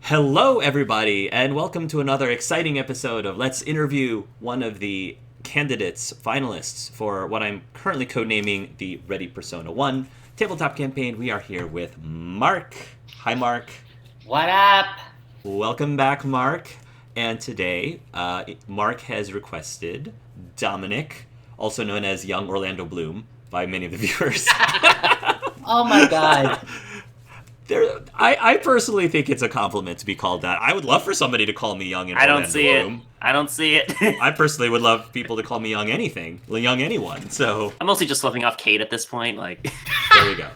Hello, everybody, and welcome to another exciting episode of Let's Interview one of the candidates, finalists for what I'm currently codenaming the Ready Persona 1 tabletop campaign. We are here with Mark. Hi, Mark. What up? Welcome back, Mark. And today, Mark has requested Dominic, also known as Young Orlando Bloom by many of the viewers. Oh my god. I personally think it's a compliment to be called that. I would love for somebody to call me Young and I don't Orlando see it. Bloom. I don't see it. I personally would love people to call me Young anything, Young anyone. So I'm mostly just flipping off Kate at this point. Like, there we go.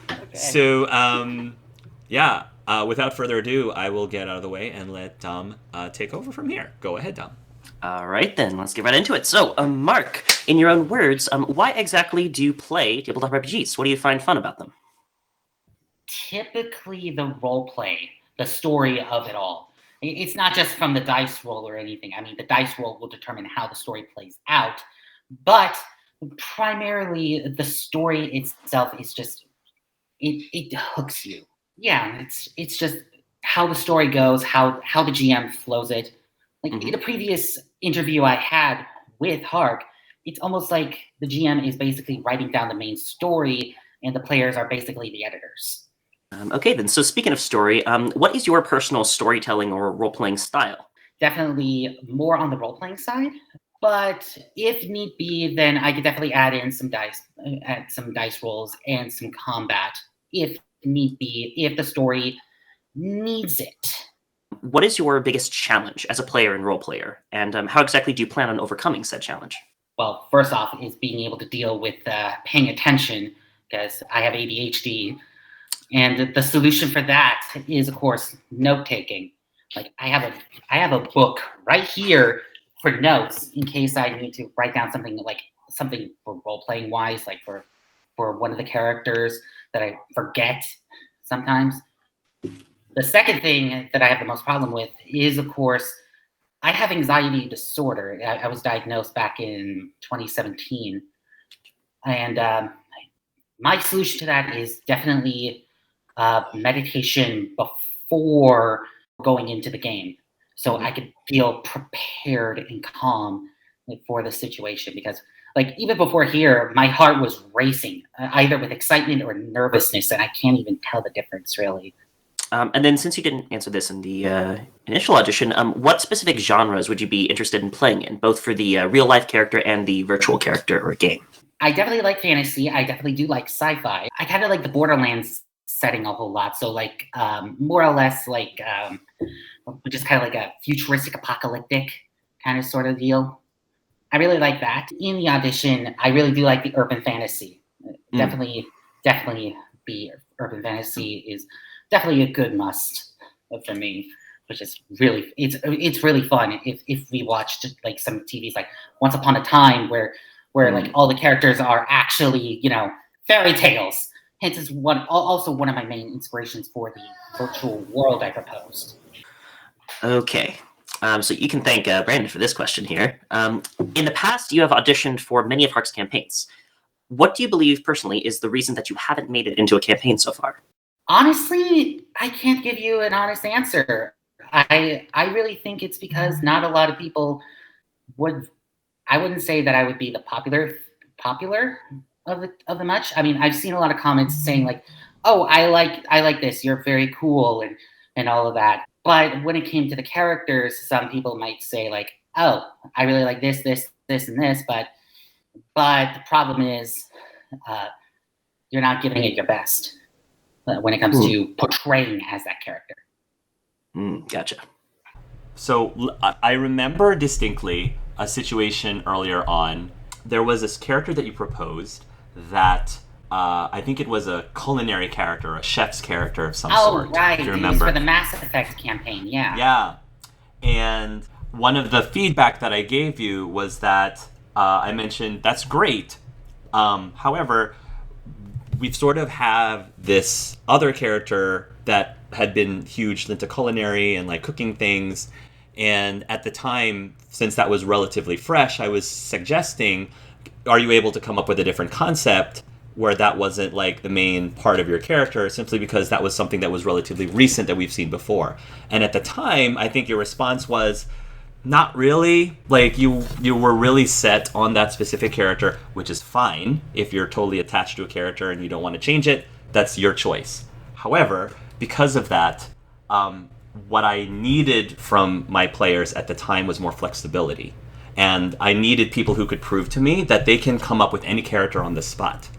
Okay. So without further ado, I will get out of the way and let Dom take over from here. Go ahead, Dom. all right then, let's get right into it. So, Mark, in your own words, why exactly do you play tabletop RPGs? What do you find fun about them? Typically, the role play, the story of it all. It's not just from the dice roll or anything. I mean, the dice roll will determine how the story plays out, but primarily the story itself is just it hooks you. Yeah, it's just how the story goes, how the GM flows it. Like in the previous interview I had with Hark, it's almost like the GM is basically writing down the main story, and the players are basically the editors. Okay then, so speaking of story, what is your personal storytelling or role-playing style? Definitely more on the role-playing side, but if need be, then I could definitely add in some dice rolls and some combat if need be, if the story needs it. What is your biggest challenge as a player and role player, and how exactly do you plan on overcoming said challenge? Well, first off is being able to deal with paying attention, because I have ADHD. And the solution for that is, of course, note-taking. Like I have a book right here for notes in case I need to write down something for role-playing wise, like for one of the characters that I forget sometimes. The second thing that I have the most problem with is, of course, I have anxiety disorder. I was diagnosed back in 2017. And my solution to that is definitely meditation before going into the game, so I could feel prepared and calm for the situation. Because, like, even before here, my heart was racing, either with excitement or nervousness, and I can't even tell the difference, really. And then, since you didn't answer this in the initial audition, what specific genres would you be interested in playing in, both for the real-life character and the virtual character or game? I definitely like fantasy. I definitely do like sci-fi. I kind of like the Borderlands setting a whole lot. So, like, more or less, like, just kind of like a futuristic, apocalyptic kind of sort of deal. I really like that. In the audition, I really do like the urban fantasy. Definitely, the urban fantasy is definitely a good must for me. Which is really, it's really fun if we watched like some TVs like Once Upon a Time where like all the characters are actually, fairy tales. Hence is also one of my main inspirations for the virtual world I proposed. Okay. So you can thank Brandon for this question here. In the past, you have auditioned for many of Hark's campaigns. What do you believe personally is the reason that you haven't made it into a campaign so far? Honestly, I can't give you an honest answer. I really think it's because not a lot of people would. I wouldn't say that I would be the popular of the much. I mean, I've seen a lot of comments saying like, "Oh, I like this. You're very cool," and all of that. But when it came to the characters, some people might say like, "Oh, I really like this, and this," but the problem is, you're not giving it your best when it comes to portraying as that character. Gotcha. So I remember distinctly a situation earlier on. There was this character that you proposed that I think it was a culinary character, a chef's character of some sort. Oh, right. Do you It was remember? for the Mass Effect campaign, yeah. Yeah. And one of the feedback that I gave you was that I mentioned, that's great. However, we sort of have this other character that had been huge into culinary and like cooking things. And at the time, since that was relatively fresh, I was suggesting, are you able to come up with a different concept where that wasn't like the main part of your character, simply because that was something that was relatively recent that we've seen before. And at the time, I think your response was, not really. Like, you were really set on that specific character, which is fine. If you're totally attached to a character and you don't want to change it, that's your choice. However, because of that, what I needed from my players at the time was more flexibility. And I needed people who could prove to me that they can come up with any character on the spot.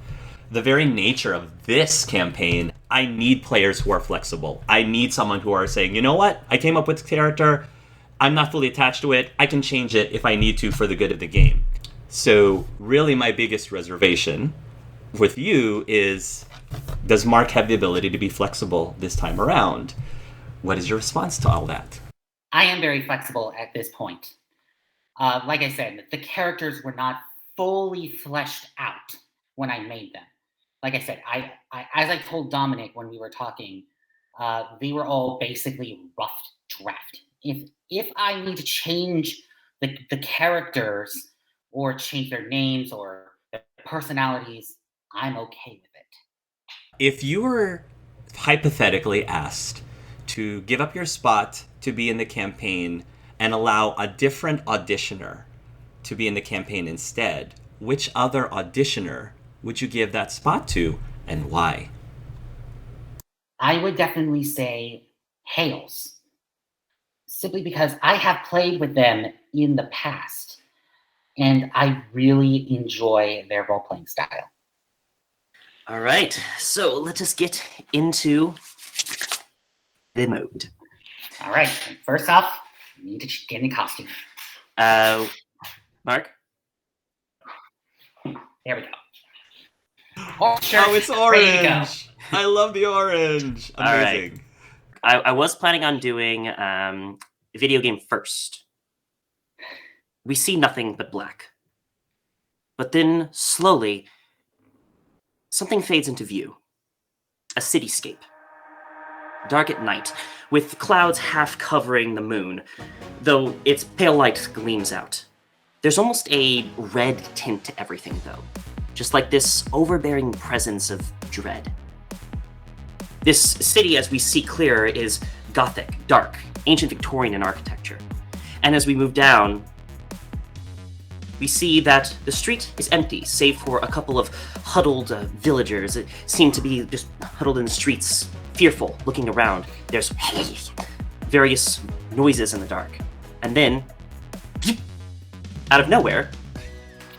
The very nature of this campaign, I need players who are flexible. I need someone who are saying, you know what, I came up with a character, I'm not fully attached to it, I can change it if I need to for the good of the game. So really my biggest reservation with you is, does Mark have the ability to be flexible this time around? What is your response to all that? I am very flexible at this point. Like I said, the characters were not fully fleshed out when I made them. Like I said, I as I told Dominic when we were talking, they were all basically rough draft. If I need to change the characters or change their names or their personalities, I'm okay with it. If you were hypothetically asked to give up your spot to be in the campaign and allow a different auditioner to be in the campaign instead, which other auditioner would you give that spot to, and why? I would definitely say Hales. Simply because I have played with them in the past, and I really enjoy their role-playing style. All right, so let us get into the mode. All right, first off, you need to get in costume. Mark? There we go. Oh, it's orange! I love the orange. Amazing. All right. I was planning on doing video game first. We see nothing but black. But then, slowly, something fades into view. A cityscape. Dark at night, with clouds half covering the moon, though its pale light gleams out. There's almost a red tint to everything, though. Just like this overbearing presence of dread. This city, as we see clearer, is Gothic, dark, ancient Victorian in architecture. And as we move down, we see that the street is empty, save for a couple of huddled villagers that seem to be just huddled in the streets, fearful, looking around. There's various noises in the dark. And then, out of nowhere,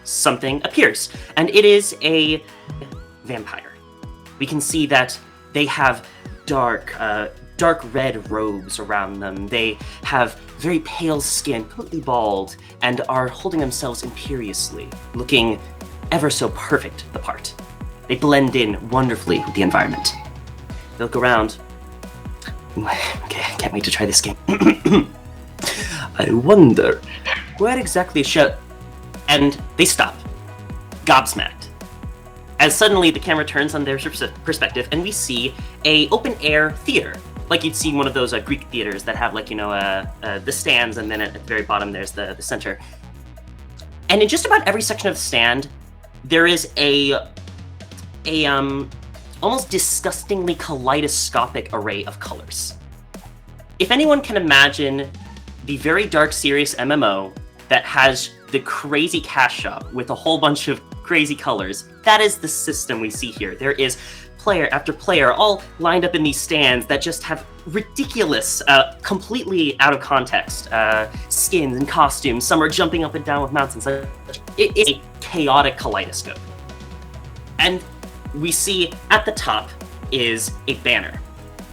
something appears. And it is a vampire. We can see that they have dark red robes around them. They have very pale skin, completely bald, and are holding themselves imperiously, looking ever so perfect the part. They blend in wonderfully with the environment. They look around. Okay, I can't wait to try this game. I wonder, where exactly And they stop, gobsmacked. As suddenly the camera turns on their perspective, and we see a open-air theater, like you'd see one of those Greek theaters that have, like, the stands, and then at the very bottom there's the center. And in just about every section of the stand, there is a almost disgustingly kaleidoscopic array of colors. If anyone can imagine the very dark, serious MMO that has the crazy cash shop with a whole bunch of crazy colors, that is the system we see here. There is player after player all lined up in these stands that just have ridiculous, completely out of context skins and costumes. Some are jumping up and down with mounts and such. It is a chaotic kaleidoscope. And we see at the top is a banner.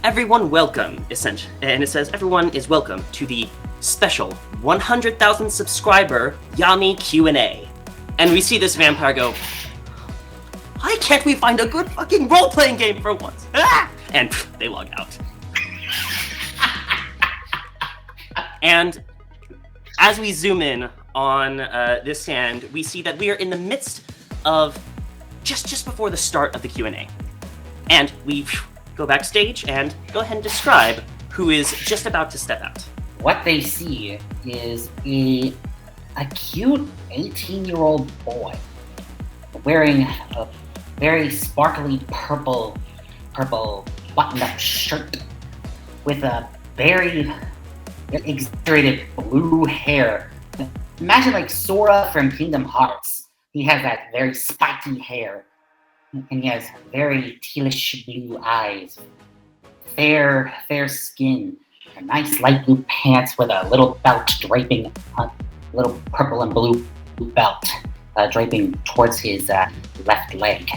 Everyone welcome, essentially. And it says, everyone is welcome to the special 100,000 subscriber Yami Q&A. And we see this vampire go, why can't we find a good fucking role-playing game for once? Ah! And they log out. And as we zoom in on this stand, we see that we are in the midst of just before the start of the Q&A. And we go backstage and go ahead and describe who is just about to step out. What they see is a cute 18-year-old boy wearing a very sparkly purple button-up shirt with a very exaggerated blue hair. Imagine like Sora from Kingdom Hearts. He has that very spiky hair, and he has very tealish blue eyes, fair skin, a nice light blue pants with a little belt draping, little purple and blue belt draping towards his left leg.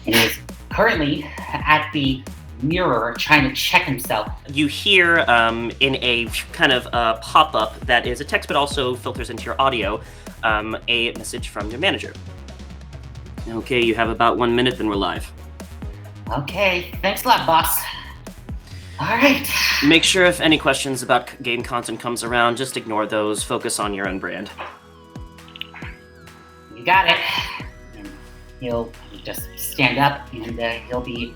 And he is currently at the mirror trying to check himself. You hear in a kind of pop-up that is a text but also filters into your audio a message from your manager. Okay, you have about 1 minute, then we're live. Okay, thanks a lot, boss. All right. Make sure if any questions about game content comes around, just ignore those. Focus on your own brand. You got it. And he'll just stand up, and he'll be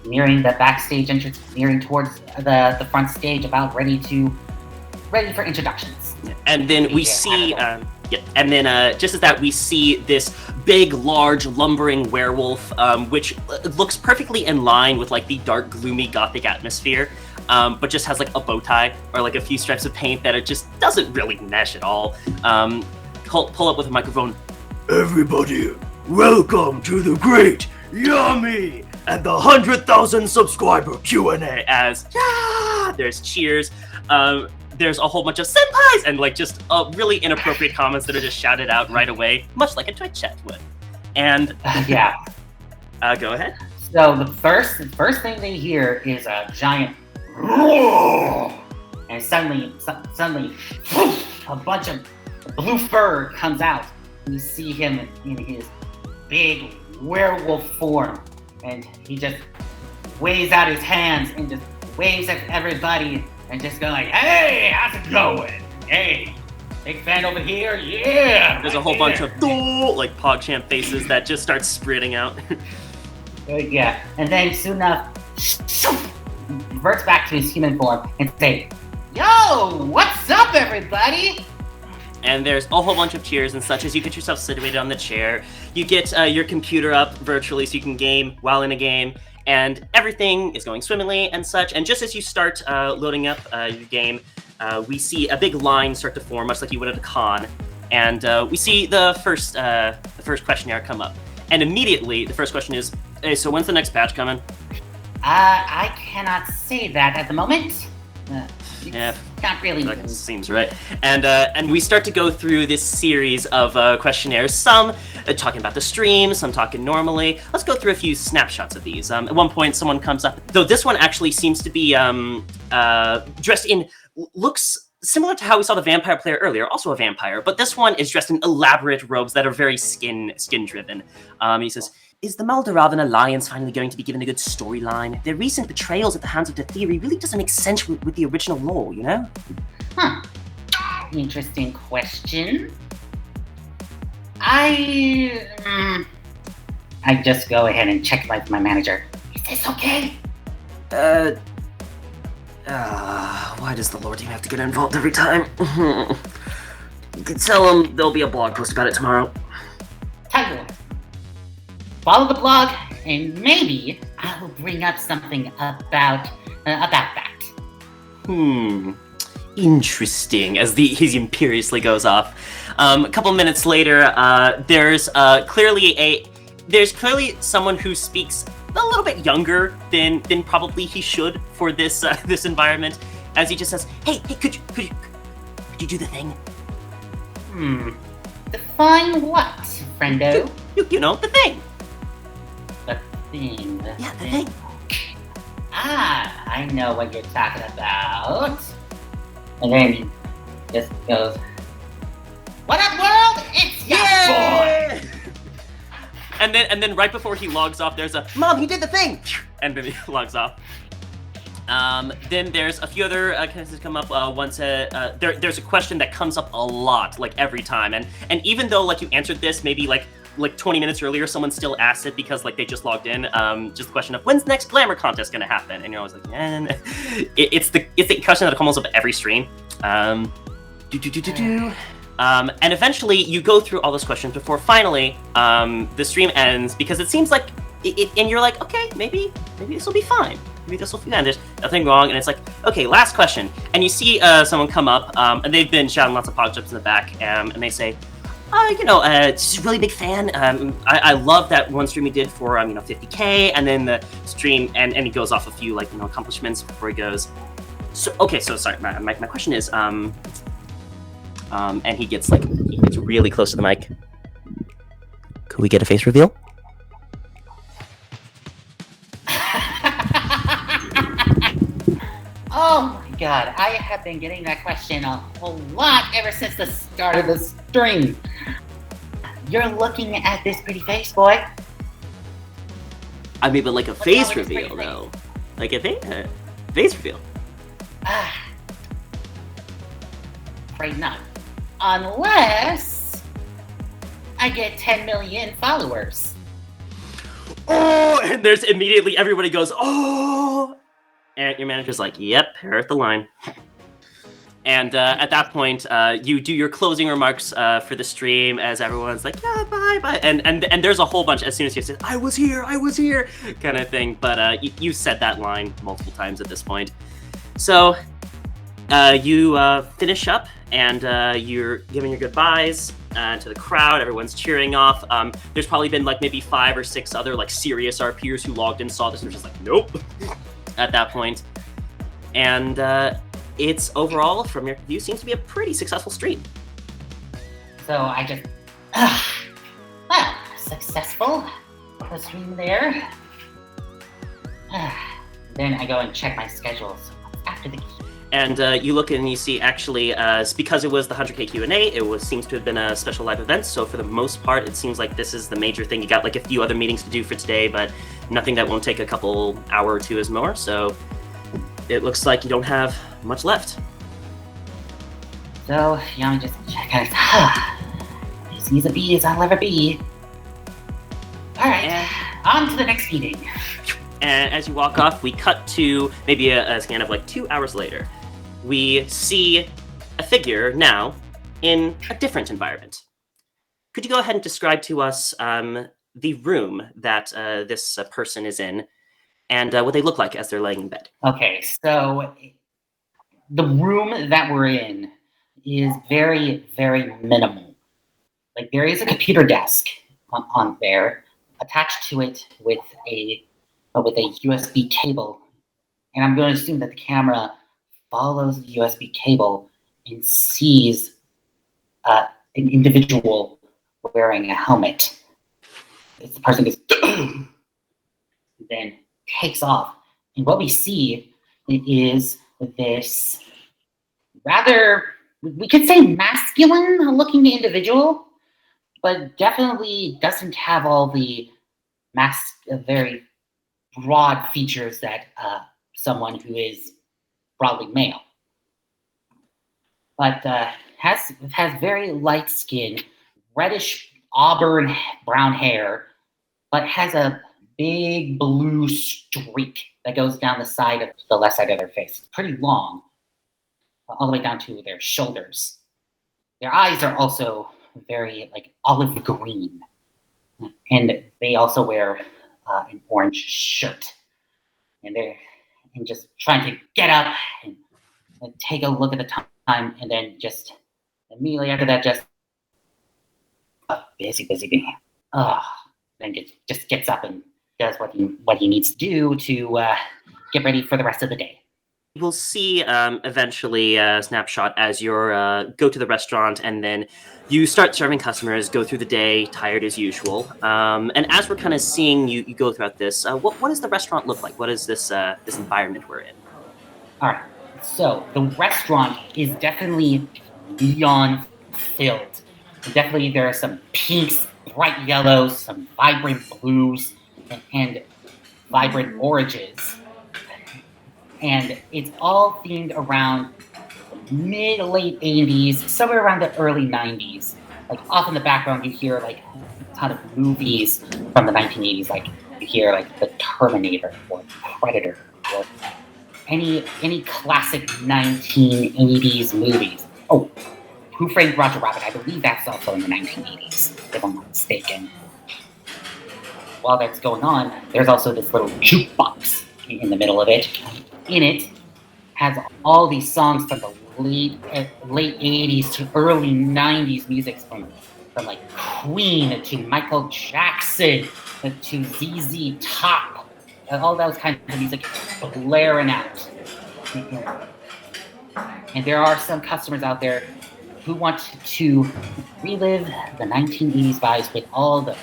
nearing the backstage entrance, nearing towards the front stage, about ready for introductions. And then we see, just as that, we see this big, large, lumbering werewolf, which looks perfectly in line with like the dark, gloomy, gothic atmosphere, but just has like a bow tie or like a few stripes of paint that it just doesn't really mesh at all. Pull up with a microphone. Everybody, welcome to the great Yami and the 100,000 subscriber Q&A. As there's cheers. There's a whole bunch of senpais and like just really inappropriate comments that are just shouted out right away, much like a Twitch chat would. And yeah, go ahead. So the first thing they hear is a giant roar, and suddenly a bunch of blue fur comes out. You see him in his big werewolf form, and he just waves out his hands and just waves at everybody. And just go like, hey, how's it going? Hey, big fan over here, yeah! There's a whole bunch of like PogChamp faces that just start spreading out. Yeah, and then soon enough, reverts back to his human form and say, yo, what's up, everybody? And there's a whole bunch of cheers and such as you get yourself situated on the chair. You get your computer up virtually so you can game while in a game. And everything is going swimmingly and such. And just as you start loading up your game, we see a big line start to form, much like you would at a con. And we see the first questionnaire come up. And immediately, the first question is, hey, so when's the next patch coming? I cannot say that at the moment. Yeah, not really. That seems right. And we start to go through this series of questionnaires. Some talking about the stream, some talking normally. Let's go through a few snapshots of these. At one point, someone comes up. Though this one actually seems to be dressed in looks similar to how we saw the vampire player earlier, also a vampire. But this one is dressed in elaborate robes that are very skin driven. He says, is the Maldoravan Alliance finally going to be given a good storyline? Their recent betrayals at the hands of the Theory really doesn't make sense with the original lore, you know? Interesting question. I just go ahead and check with my manager. Is this okay? Why does the lore team have to get involved every time? You can tell them there'll be a blog post about it tomorrow. Tell you what. Follow the blog, and maybe I will bring up something about that. Interesting. As he imperiously goes off. A couple minutes later, there's clearly someone who speaks a little bit younger than probably he should for this this environment. As he just says, "Hey, could you do the thing?" Define what, friendo? You know, the thing. The thing. Yeah, the thing. I know what you're talking about. And then he just goes, "What up, world? It's your boy!" And then right before he logs off, there's a, "Mom, he did the thing!" And then he logs off. Then there's a few other questions that come up. There's a question that comes up a lot, like every time. And even though like you answered this maybe like 20 minutes earlier, someone still asked it because like they just logged in. Just the question of when's the next glamour contest gonna happen? And you're always like, it's the question that comes up at every stream. And eventually, you go through all those questions before finally the stream ends, because it seems like and you're like, okay, maybe this will be fine. Maybe this will be fine. There's nothing wrong. And it's like, okay, last question. And you see someone come up, and they've been shouting lots of pod jokes in the back, and they say, just a really big fan. I love that one stream he did for 50K, and then the stream, and he goes off a few accomplishments before he goes. So okay, so sorry, my question is, and he gets really close to the mic. Could we get a face reveal? Oh my god, I have been getting that question a whole lot ever since the start of the stream. You're looking at this pretty face, boy. I mean, but like a face reveal, though. Like a face reveal. Afraid not. Unless I get 10 million followers. Oh, and there's immediately everybody goes, oh! And your manager's like, yep, here at the line. And at that point, you do your closing remarks for the stream as everyone's like, yeah, bye. And there's a whole bunch as soon as you say, I was here, kind of thing. But you said that line multiple times at this point. So you finish up, and you're giving your goodbyes to the crowd. Everyone's cheering off. There's probably been maybe 5 or 6 other serious RPers who logged in, saw this, and were just like, nope. At that point. And it's overall, from your view, seems to be a pretty successful stream. So I just, well, successful. The stream there. Then I go and check my schedules after the. And you look and you see, actually, because it was the 100K Q&A, seems to have been a special live event. So for the most part, it seems like this is the major thing. You got a few other meetings to do for today, but nothing that won't take a couple hour or two as more. So it looks like you don't have much left. So Yami just goes, he's a bee as I'll ever be. All right, on to the next meeting. And as you walk off, we cut to maybe a scan of 2 hours later. We see a figure now in a different environment. Could you go ahead and describe to us the room that this person is in, and what they look like as they're laying in bed? Okay, so the room that we're in is very, very minimal. There is a computer desk on there, attached to it with a USB cable, and I'm going to assume that the camera follows the USB cable and sees an individual wearing a helmet. The person goes, then takes off, and what we see is this rather, we could say, masculine-looking individual, but definitely doesn't have all the very broad features that someone who is broadly male, but has very light skin, reddish auburn brown hair, but has a big blue streak that goes down the side of the left side of their face. It's pretty long, all the way down to their shoulders. Their eyes are also very olive green, and they also wear an orange shirt. And they're just trying to get up and take a look at the time, and then just immediately after that, just busy. Then just gets up and does what he needs to do to get ready for the rest of the day. We'll see eventually a snapshot as you go to the restaurant, and then you start serving customers, go through the day, tired as usual. And as we're kind of seeing you go throughout this, what does the restaurant look like? What is this environment we're in? All right, so the restaurant is definitely neon filled. Definitely there are some pinks, bright yellows, some vibrant blues, and vibrant oranges. And it's all themed around mid-late 80s, somewhere around the early 90s. Off in the background, you hear a ton of movies from the 1980s. You hear The Terminator or Predator or any classic 1980s movies. Oh, Who Framed Roger Rabbit? I believe that's also in the 1980s, if I'm not mistaken. While that's going on, there's also this little jukebox in the middle of it. In it has all these songs from the late 80s to early 90s music from like Queen to Michael Jackson to ZZ Top. All those kinds of music blaring out. And there are some customers out there who want to relive the 1980s vibes with all the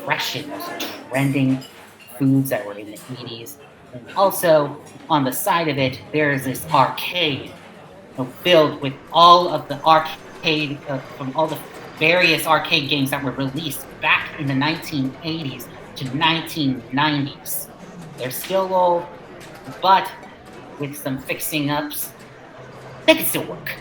fresh and most trending foods that were in the 80s. And also, on the side of it, there's this arcade filled with all of the arcade, from all the various arcade games that were released back in the 1980s to 1990s. They're still old, but with some fixing ups, they can still work.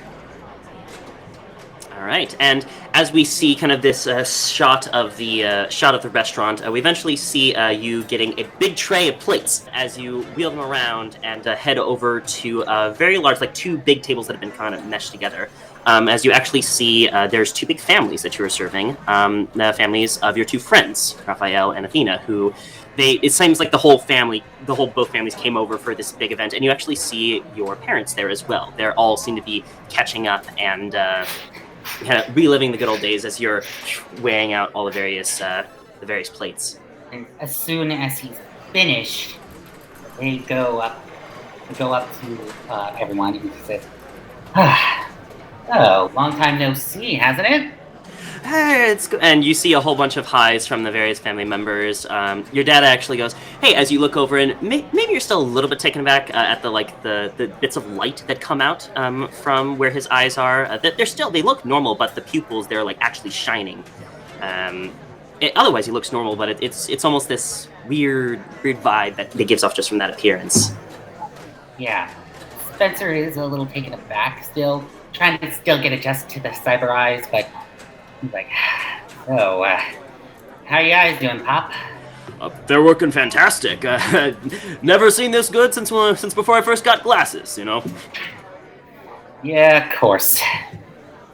All right, and as we see kind of this shot of the restaurant, we eventually see you getting a big tray of plates as you wheel them around and head over to very large, like two big tables that have been kind of meshed together. As you actually see, there's two big families that you are serving, the families of your two friends, Raphael and Athena, who it seems like both families came over for this big event, and you actually see your parents there as well. They all seem to be catching up and kind of reliving the good old days as you're weighing out all the various plates. And as soon as he's finished, they go up to everyone and he says, "Oh, long time no see, hasn't it?" Hey, it's good. And you see a whole bunch of highs from the various family members. Your dad actually goes, "Hey," as you look over, and maybe you're still a little bit taken aback at the bits of light that come out from where his eyes are. They look normal, but the pupils, they're like actually shining. Otherwise, he looks normal, but it's almost this weird vibe that it gives off just from that appearance. Yeah, Spencer is a little taken aback still, trying to still get adjusted to the cyber eyes, but he's like, "Oh, how you guys doing, Pop?" They're working fantastic. Never seen this good since before I first got glasses, you know? Yeah, of course.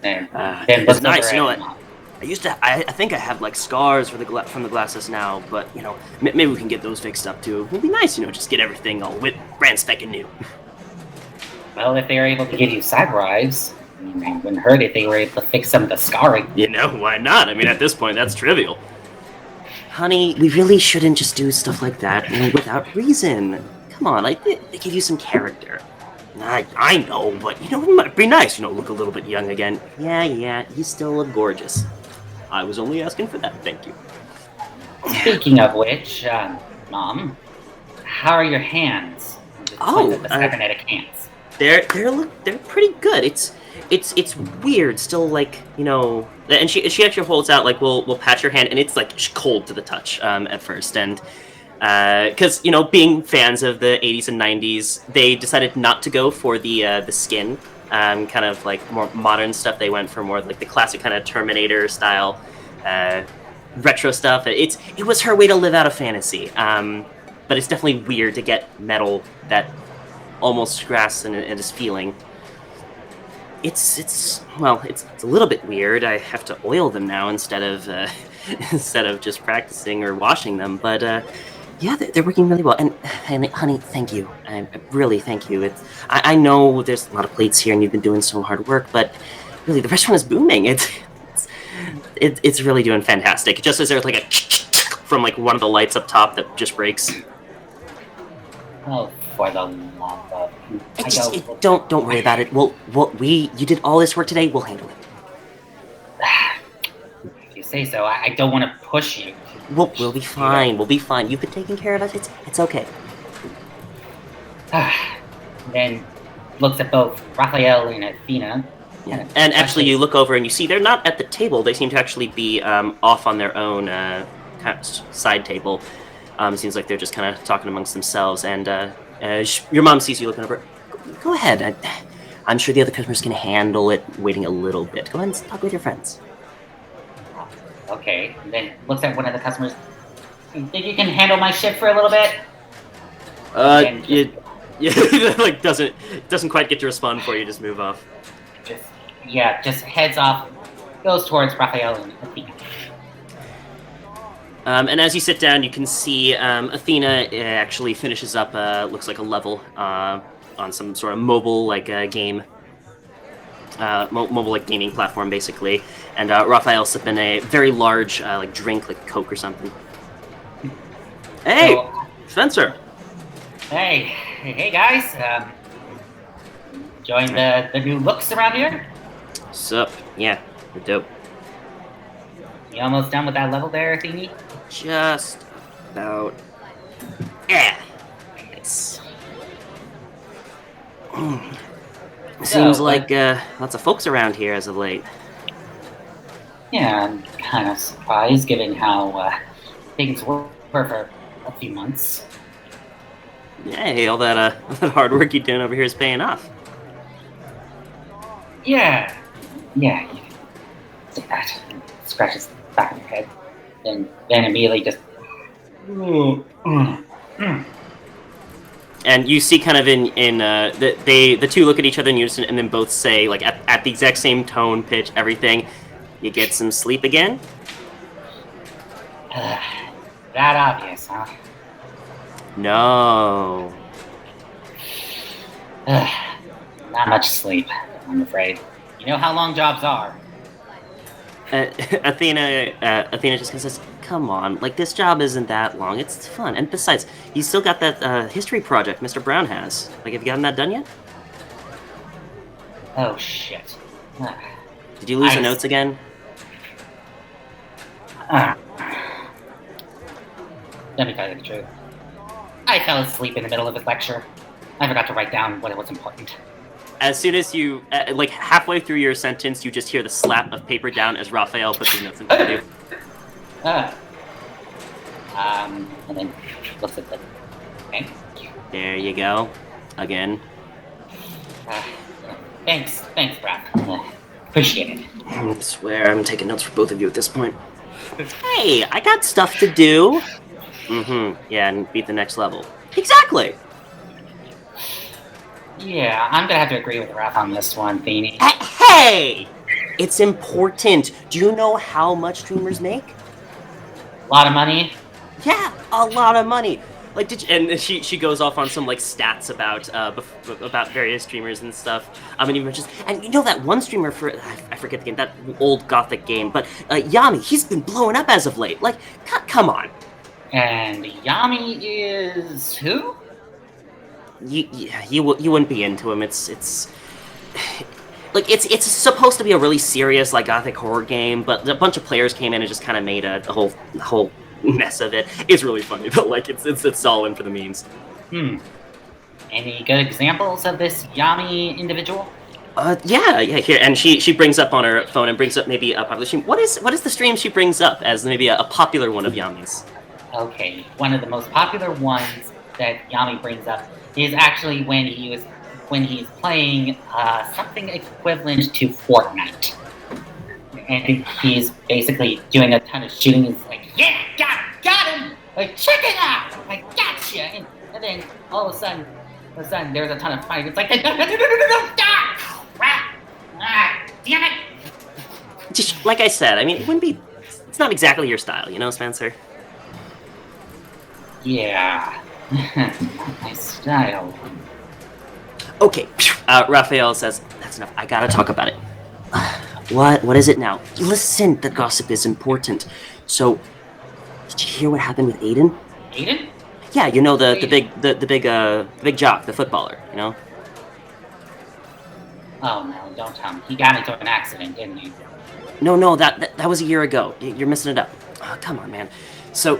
It's nice, you know what? I think I have like scars from the glasses now, but you know, maybe we can get those fixed up too. It'd be nice, you know, just get everything all brand spanking new. Well, if they were able to give you cyber eyes, I mean, it wouldn't hurt if they were able to fix some of the scarring. You know, why not? I mean, at this point, that's trivial. Honey, we really shouldn't just do stuff like that, you know, without reason. Come on, like, they give you some character. I know, but, you know, it might be nice, you know, look a little bit young again. Yeah, you still look gorgeous. I was only asking for that, thank you. Speaking of which, Mom, how are your hands? The cybernetic hands. They're pretty good. It's weird, still, like, you know, and she actually holds out, like, we'll pat your hand, and it's like cold to the touch at first, and because, you know, being fans of the 80s and 90s, they decided not to go for the skin kind of like more modern stuff. They went for more like the classic kind of Terminator style retro stuff. It was her way to live out a fantasy, but it's definitely weird to get metal that almost grasps and is feeling. It's a little bit weird. I have to oil them now instead of just practicing or washing them. But yeah, they're working really well. And honey, thank you. I really thank you. I know there's a lot of plates here, and you've been doing some hard work. But really, the restaurant is booming. It's really doing fantastic. Just as there's like a from like one of the lights up top that just breaks. Oh, for the love of... Don't worry about it. You did all this work today. We'll handle it. If you say so. I don't want to push you. We'll be fine. We'll be fine. You've been taking care of us. It's okay. Then looks at both Raphael and Athena. Yeah. And actually, you look over and you see they're not at the table. They seem to actually be off on their own kind of side table. Seems like they're just kind of talking amongst themselves. And your mom sees you looking over. Go ahead. I'm sure the other customers can handle it waiting a little bit. Go ahead and talk with your friends. Okay. And then looks at one of the customers. You think you can handle my shit for a little bit? Yeah, like doesn't quite get to respond before you just move off. Just yeah, just heads off, goes towards Raphael and Athena. And as you sit down, you can see Athena actually finishes up, looks like a level on some sort of mobile game, mobile gaming platform basically. And Raphael sipping a very large drink, like Coke or something. Hey, So, Spencer. hey guys, enjoying the new looks around here? Sup? Yeah, you're dope. You almost done with that level there, Athene? Just about. Yeah. Nice. Seems like lots of folks around here as of late. Yeah, I'm kind of surprised given how things were for a few months. Hey, all that all that hard work you're doing over here is paying off. Yeah, you can say that. Scratches the back of your head, then immediately just. And you see, kind of the two look at each other in unison, and then both say, like at the exact same tone, pitch, everything. You get some sleep again? That obvious, huh? No. Not much sleep, I'm afraid. You know how long jobs are. Athena just kind of says, "Come on, like this job isn't that long. It's fun, and besides, you still got that history project Mr. Brown has. Like, have you gotten that done yet? Oh shit. Did you lose the notes again? Let me tell you the truth. I fell asleep in the middle of his lecture. I forgot to write down what was important. As soon as you, like halfway through your sentence, you just hear the slap of paper down as Raphael puts his notes in front of you. And then looks at the. Okay. There you go. Again. Thanks, Brad. Appreciate it. I swear I'm taking notes for both of you at this point. Hey, I got stuff to do. Yeah, and beat the next level. Exactly. Yeah, I'm gonna have to agree with Raph on this one, Beanie. Hey! It's important. Do you know how much streamers make? A lot of money? Yeah, a lot of money. Like, and she goes off on some like stats about various streamers and stuff. And even just, and you know that one streamer for I forget the game, that old gothic game, but Yami, he's been blowing up as of late. Like, come on. And Yami is who? You wouldn't be into him. It's like it's supposed to be a really serious like gothic horror game, but a bunch of players came in and just kind of made a whole mess of it. It's really funny, but like it's all in for the memes. Any good examples of this Yami individual? Yeah, here, and she brings up on her phone and brings up maybe a popular stream. What is the stream she brings up as maybe a popular one of Yami's? Okay, one of the most popular ones that Yami brings up is actually when he's playing something equivalent to Fortnite. And he's basically doing a ton of shooting. He's like, yeah, got him! Like, check it out! I gotcha! And then all of a sudden, there's a ton of fire. It's like, damn it! Just like I said, I mean, it wouldn't be. It's not exactly your style, you know, Spencer. Yeah, not my style. Okay, Raphael says, that's enough. I gotta talk about it. What is it now? Listen, the gossip is important. So, did you hear what happened with Aiden? Aiden? Yeah, you know the big jock, the footballer, you know? Oh no, don't tell me. He got into an accident, didn't he? No, that was a year ago. You're missing it up. Oh, come on, man. So,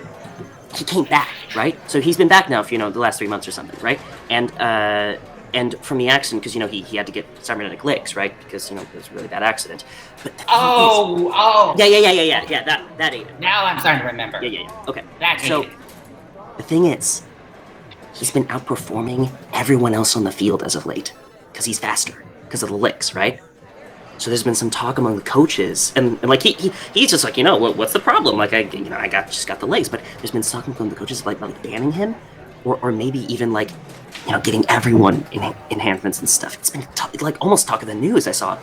he came back, right? So he's been back now for, the last 3 months or something, right? And from the accident, because, he had to get cybernetic legs, right? Because, it was a really bad accident. But Yeah, that Aiden. now I'm starting to remember. Yeah, okay. That So, Aiden. the thing is, he's been outperforming everyone else on the field as of late. Because he's faster, because of the licks, right? So there's been some talk among the coaches, and like he's just like, what's the problem? Like I just got the legs, but there's been talk among the coaches like banning him, or maybe even like, getting everyone in enhancements and stuff. It's been like almost talk of the news. I saw.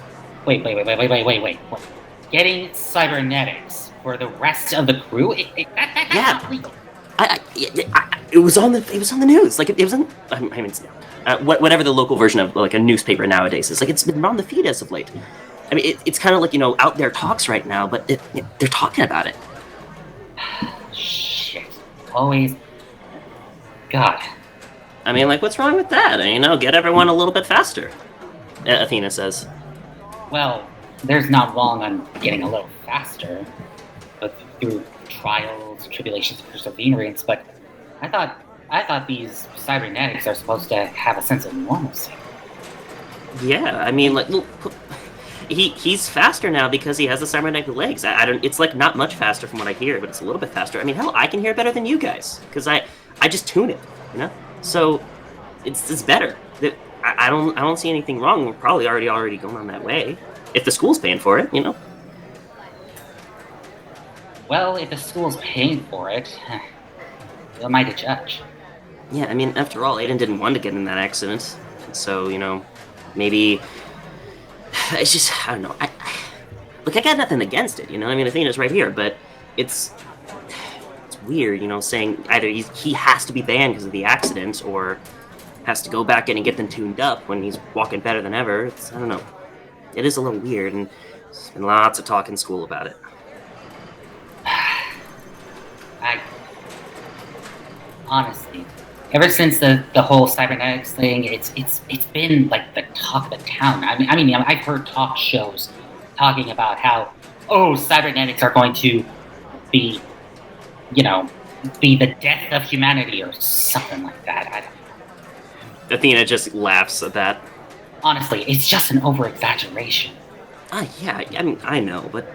Wait. Getting cybernetics for the rest of the crew? That's Yeah. not legal. It was on the news. Like it was on. I mean, whatever the local version of like a newspaper nowadays is. Like it's been on the feed as of late. I mean, it's kind of like out there talks right now, but they're talking about it. Shit. Always. God. I mean, like, what's wrong with that? Get everyone a little bit faster. Athena says. Well, there's not wrong on getting a little faster, but through trials, tribulations, and perseverance. But I thought these cybernetics are supposed to have a sense of normalcy. Yeah, I mean, like, look, he's faster now because he has the cybernetic legs. I don't. It's like not much faster from what I hear, but it's a little bit faster. I mean, hell, I can hear better than you guys because I just tune it, So it's better. I don't see anything wrong. We're probably already going on that way if the school's paying for it, Well, if the school's paying for it, who am I to judge? Yeah, I mean, after all, Aiden didn't want to get in that accident, so maybe it's just I don't know. Look, I got nothing against it, I mean, Athena's right here, but it's weird, saying either he has to be banned because of the accident or has to go back in and get them tuned up when he's walking better than ever. I don't know. It is a little weird, and there's been lots of talk in school about it. Honestly, ever since the whole cybernetics thing, it's been like the talk of the town. I mean, I've heard talk shows talking about how cybernetics are going to be the death of humanity or something like that. I don't know. Athena just laughs at that. Honestly, it's just an over-exaggeration. Yeah, I mean, I know, but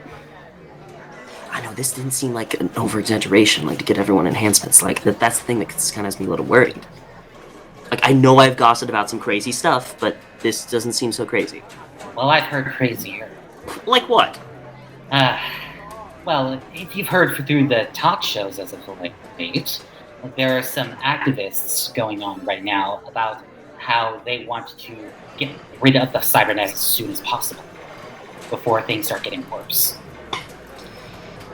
I know this didn't seem like an over-exaggeration, like to get everyone enhancements. Like, that's the thing that kind of has me a little worried. Like, I know I've gossiped about some crazy stuff, but this doesn't seem so crazy. Well, I've heard crazier. Like what? Well, if you've heard through the talk shows as of late, there are some activists going on right now about how they want to get rid of the cybernetics as soon as possible, before things start getting worse.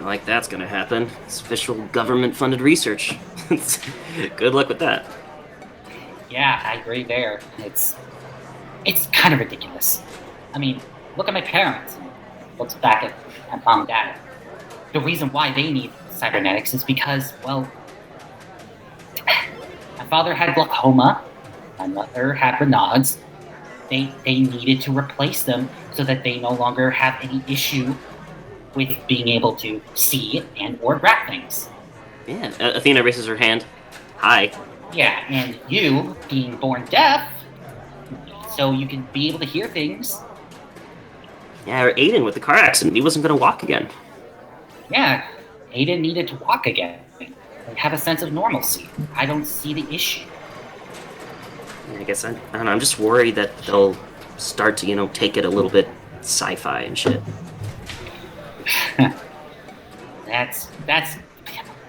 Like that's gonna happen. It's official government-funded research. Good luck with that. Yeah, I agree there. It's kind of ridiculous. I mean, look at my parents. Look back at mom and dad. The reason why they need cybernetics is because, well, my father had glaucoma, my mother had Raynaud's. They needed to replace them so that they no longer have any issue with being able to see and or grab things. Yeah, Athena raises her hand. Hi. Yeah, and you, being born deaf, so you can be able to hear things. Yeah, or Aiden with the car accident. He wasn't going to walk again. Yeah, Aiden needed to walk again and have a sense of normalcy. I don't see the issue. Yeah, I guess I don't know. I'm just worried that they'll start to, take it a little bit sci-fi and shit. That's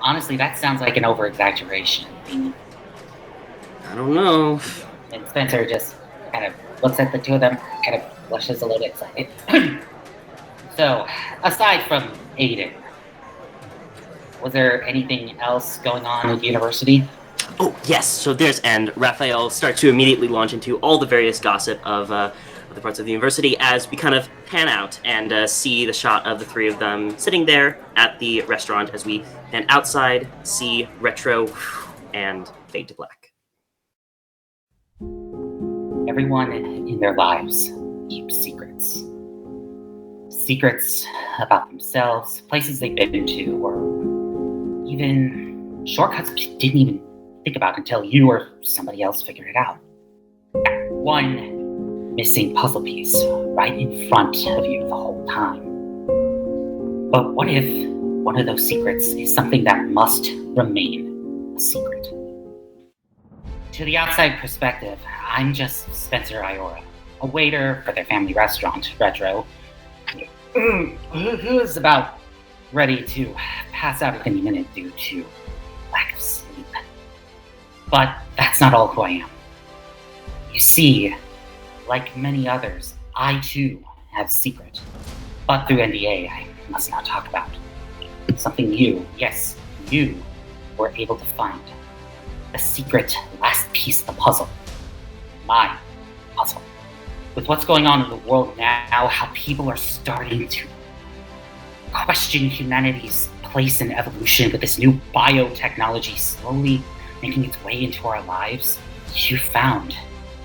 honestly, that sounds like an over-exaggeration. I don't know. And Spencer just kind of looks at the two of them, kind of blushes a little bit excited. So, aside from Aiden, was there anything else going on at the university? Oh, yes. So there's and Raphael starts to immediately launch into all the various gossip of the parts of the university as we kind of pan out and see the shot of the three of them sitting there at the restaurant as we pan outside, see retro, and fade to black. Everyone in their lives keeps secrets. Secrets about themselves, places they've been to, or even shortcuts you didn't even think about until you or somebody else figured it out. One missing puzzle piece right in front of you the whole time. But what if one of those secrets is something that must remain a secret? To the outside perspective, I'm just Spencer Iora, a waiter for their family restaurant, Retro, who is about ready to pass out at any minute due to lack of sleep. But that's not all who I am. You see, like many others, I too have a secret. But through NDA, I must not talk about. Something you, yes, you, were able to find. The secret last piece of the puzzle. My puzzle. With what's going on in the world now, how people are starting to question humanity's place in evolution with this new biotechnology slowly making its way into our lives, you found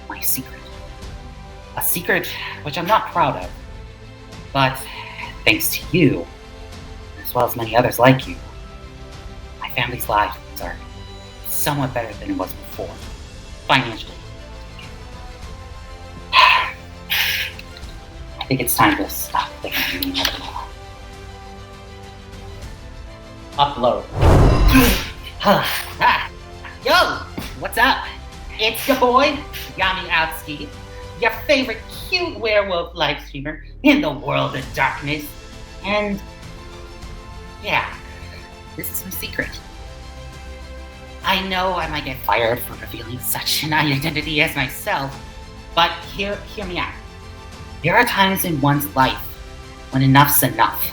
my secret. A secret which I'm not proud of, but thanks to you, as well as many others like you, my family's lives are somewhat better than it was before, financially. I think it's time to stop thinking anymore. Upload. Yo, what's up? It's your boy, Yami Aotsuki, your favorite cute werewolf live streamer in the world of darkness. And yeah, this is my secret. I know I might get fired for revealing such an identity as myself, but hear me out. There are times in one's life when enough's enough.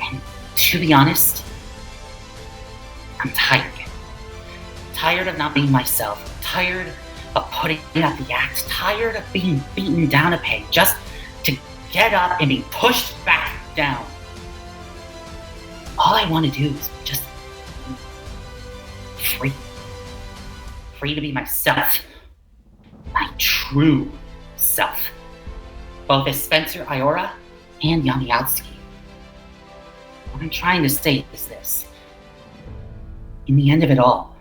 And to be honest, I'm tired. Tired of not being myself. Tired of putting up the act. Tired of being beaten down a peg just to get up and be pushed back down. All I want to do is just be free. Free to be myself. My true self. Both as Spencer Iora and Yami Aotsuki. What I'm trying to say is this. In the end of it all,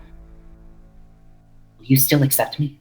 will you still accept me?